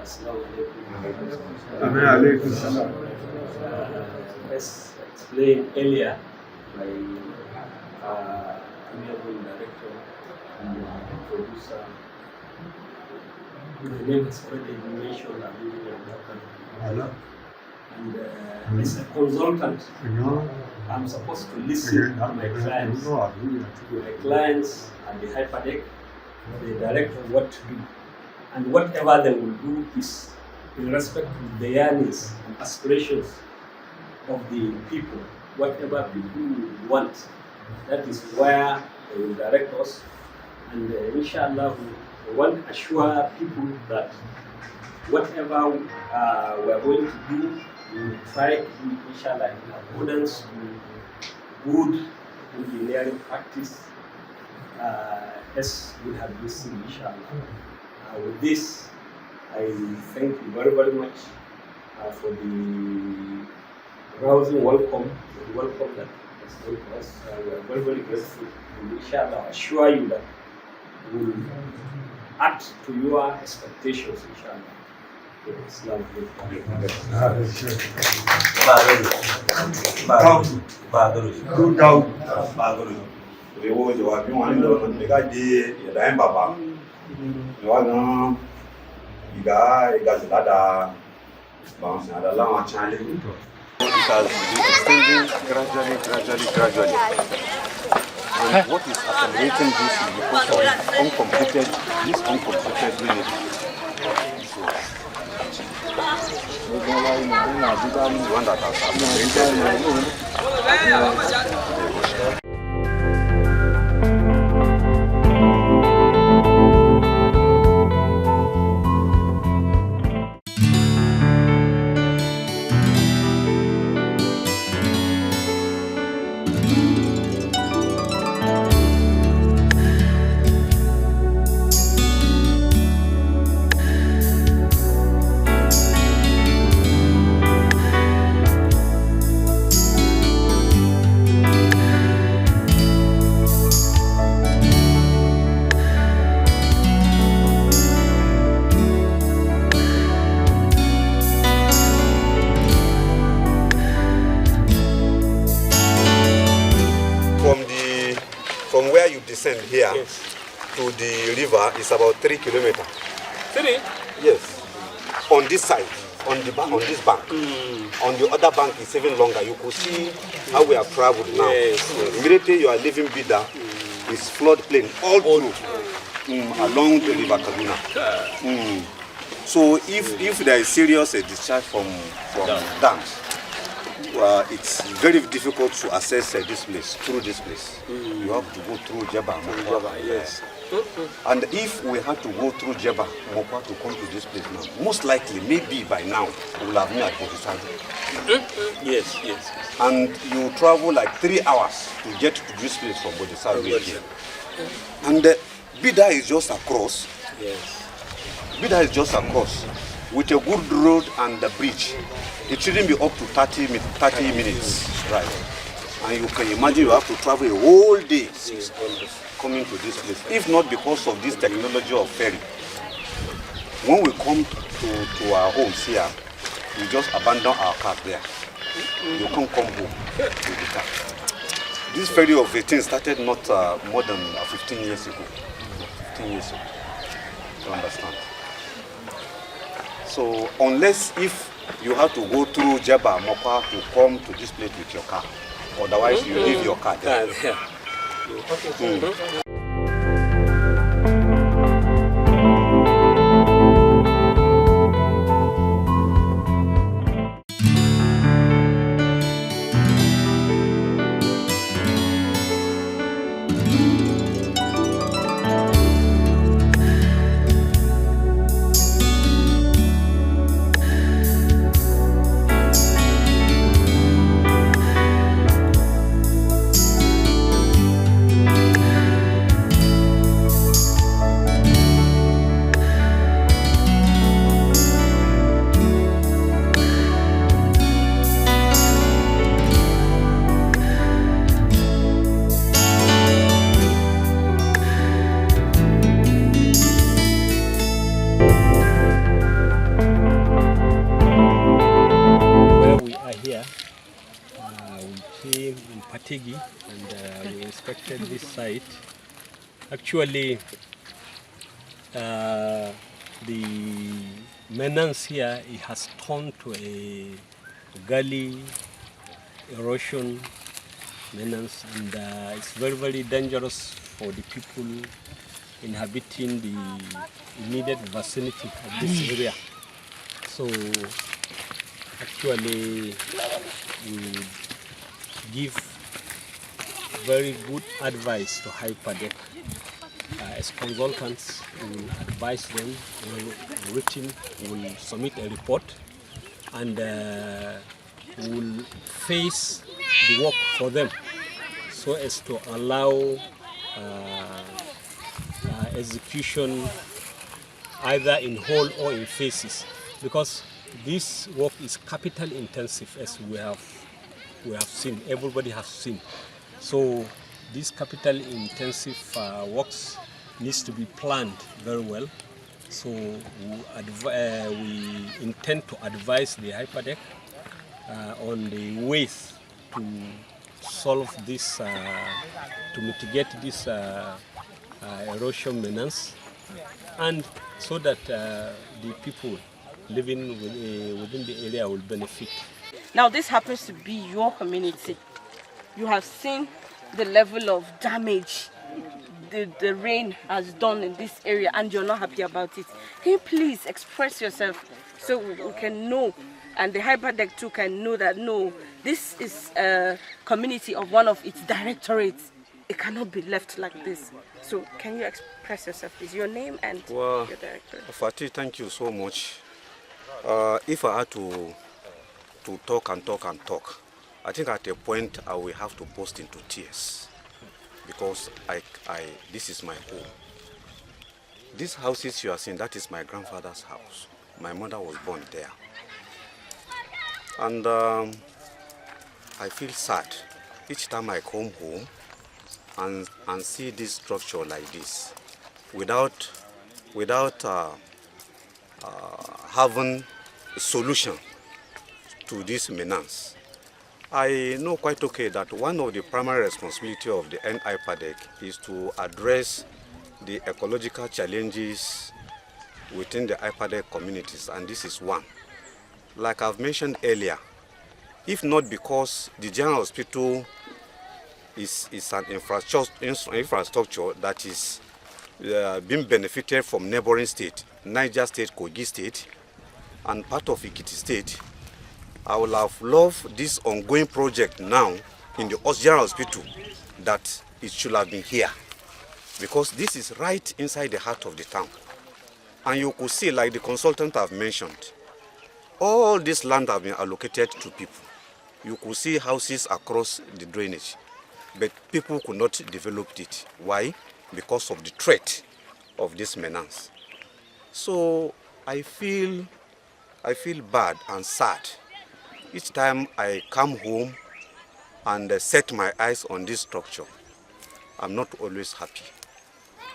As explained earlier by Honorable Director and Producer, the name is already mentioned. And as a consultant, I'm supposed to listen to my clients. My clients and the HYPPADEC, they direct what to do. And whatever they will do is in respect to the yearnings and aspirations of the people. Whatever people want, that is where they will direct us. And inshallah, we want to assure people that whatever we are going to do, we will try to do, inshallah, in accordance with good engineering practice, as we have been seen, inshallah. With this, I thank you very, very much for the rousing welcome that has done to us. We are very, very grateful. And inshallah, I assure you that we will act to your expectations, inshallah. It has been extending gradually. And what is accelerating this is because of this uncompleted unit. One that has from where you descend here to the river is about 3 kilometers. 3? Yes. On this side, on this bank. On the other bank is even longer. You could see how we have traveled now. Immediately you are leaving Bida, it's floodplain all through along the river Kaduna. So if there is serious discharge from dams, it's very difficult to access this place, through this place. You have to go through Jebba, yes. And if we had to go through Jebba, Mokwa to come to this place now, most likely, maybe by now, we will have been at Bodhisattva. Yes. And you travel like 3 hours to get to this place from Bodhisattva here. And Bida is just across. Yes. Bida is just across. With a good road and the bridge, it shouldn't be up to 30 minutes, right? And you can imagine you have to travel a whole day coming to this place. If not because of this technology of ferry, when we come to our homes here, we just abandon our cars there. You can't come home with the car. This ferry of 18 started not more than 15 years ago. 15 years ago, to understand. So unless if you have to go through Jebba, Mokwa to come to this place with your car, otherwise you leave your car there. Patigi, and we inspected this site. Actually, the menace here, it has turned to a gully erosion menace, and it's very, very dangerous for the people inhabiting the immediate vicinity of this area. So actually we give very good advice to N-HYPPADEC. As consultants, we will advise them, we will submit a report, and we will face the work for them so as to allow execution either in whole or in phases, because this work is capital intensive, as we have seen, everybody has seen. So these capital intensive works needs to be planned very well. So we intend to advise the N-HYPPADEC on the ways to solve this, to mitigate this erosion menace, and so that the people living within the area will benefit. Now this happens to be your community. You have seen the level of damage the rain has done in this area, and you're not happy about it. Can you please express yourself so we can know, and the N-HYPPADEC too can know that no, this is a community of one of its directorates. It cannot be left like this. So can you express yourself, please? Your name and your directorate. Fatih, thank you so much. If I had to talk, I think at a point I will have to burst into tears, because this is my home. These houses you are seeing, that is my grandfather's house. My mother was born there. And I feel sad each time I come home and see this structure like this, without having a solution to this menace. I know quite okay that one of the primary responsibility of the N-HYPPADEC is to address the ecological challenges within the N-HYPPADEC communities, and this is one. Like I've mentioned earlier, if not because the general hospital is an infrastructure that is being benefited from neighboring state, Niger State, Kogi State, and part of Ekiti State, I would have loved this ongoing project now in the general hospital that it should have been here, because this is right inside the heart of the town. And you could see, like the consultant have mentioned, all this land have been allocated to people. You could see houses across the drainage, but people could not develop it. Why? Because of the threat of this menace. So I feel bad and sad each time I come home and set my eyes on this structure. I'm not always happy.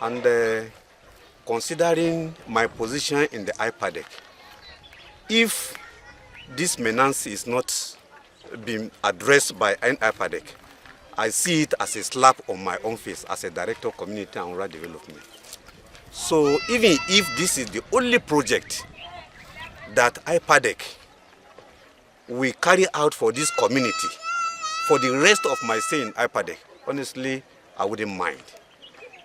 And considering my position in the N-HYPPADEC, if this menace is not being addressed by N-HYPPADEC, I see it as a slap on my own face as a director of community and rural development. So even if this is the only project that N-HYPPADEC will carry out for this community, for the rest of my stay in N-HYPPADEC, honestly, I wouldn't mind.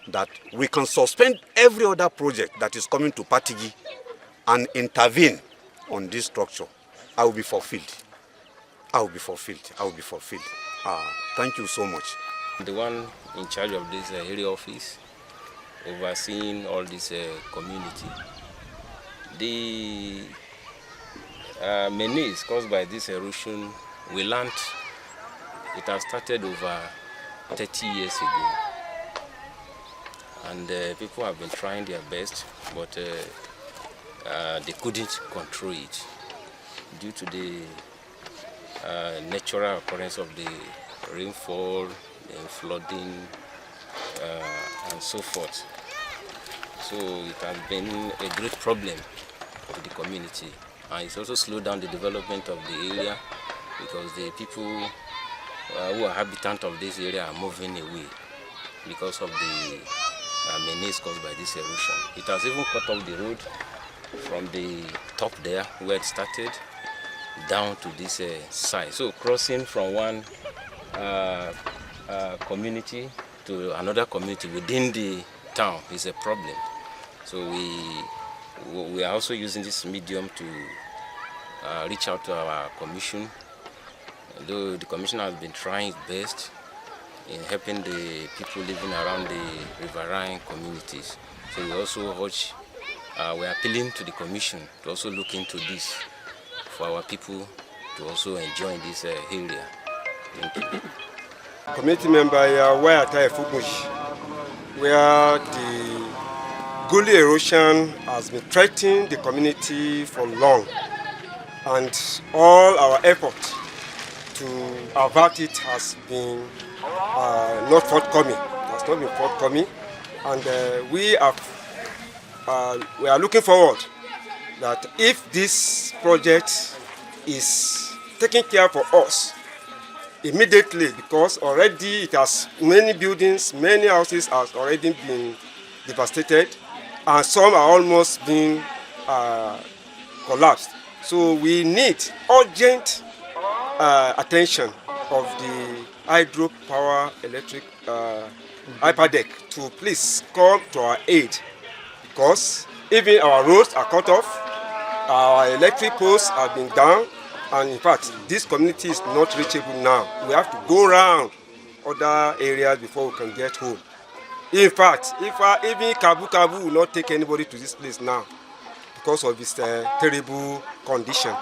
That we can suspend every other project that is coming to Patigi and intervene on this structure. I will be fulfilled. I will be fulfilled. I will be fulfilled. Thank you so much. The one in charge of this area office, overseeing all this community. The menace caused by this erosion, we learned it has started over 30 years ago. And people have been trying their best, but they couldn't control it due to the natural occurrence of the rainfall, the flooding, and so forth. So it has been a great problem for the community, and it's also slowed down the development of the area, because the people who are habitants of this area are moving away because of the menace caused by this erosion. It has even cut off the road from the top there where it started down to this side. So crossing from one community to another community within the town is a problem. So we are also using this medium to reach out to our commission, though the commission has been trying its best in helping the people living around the riverine communities. So we also urge, we are appealing to the commission to also look into this for our people to also enjoy this area. Thank you. Community member here, where at Fugush, where the gully erosion has been threatening the community for long, and all our effort to avert it has been not forthcoming. It has not been forthcoming, and we are looking forward that if this project is taken care for us immediately, because already it has many buildings, many houses has already been devastated, and some are almost being collapsed. So we need urgent attention of the hydropower electric N-HYPPADEC to please come to our aid, because even our roads are cut off, our electric poles have been down, and in fact this community is not reachable now. We have to go around other areas before we can get home. In fact, even Kabu will not take anybody to this place now because of its terrible condition.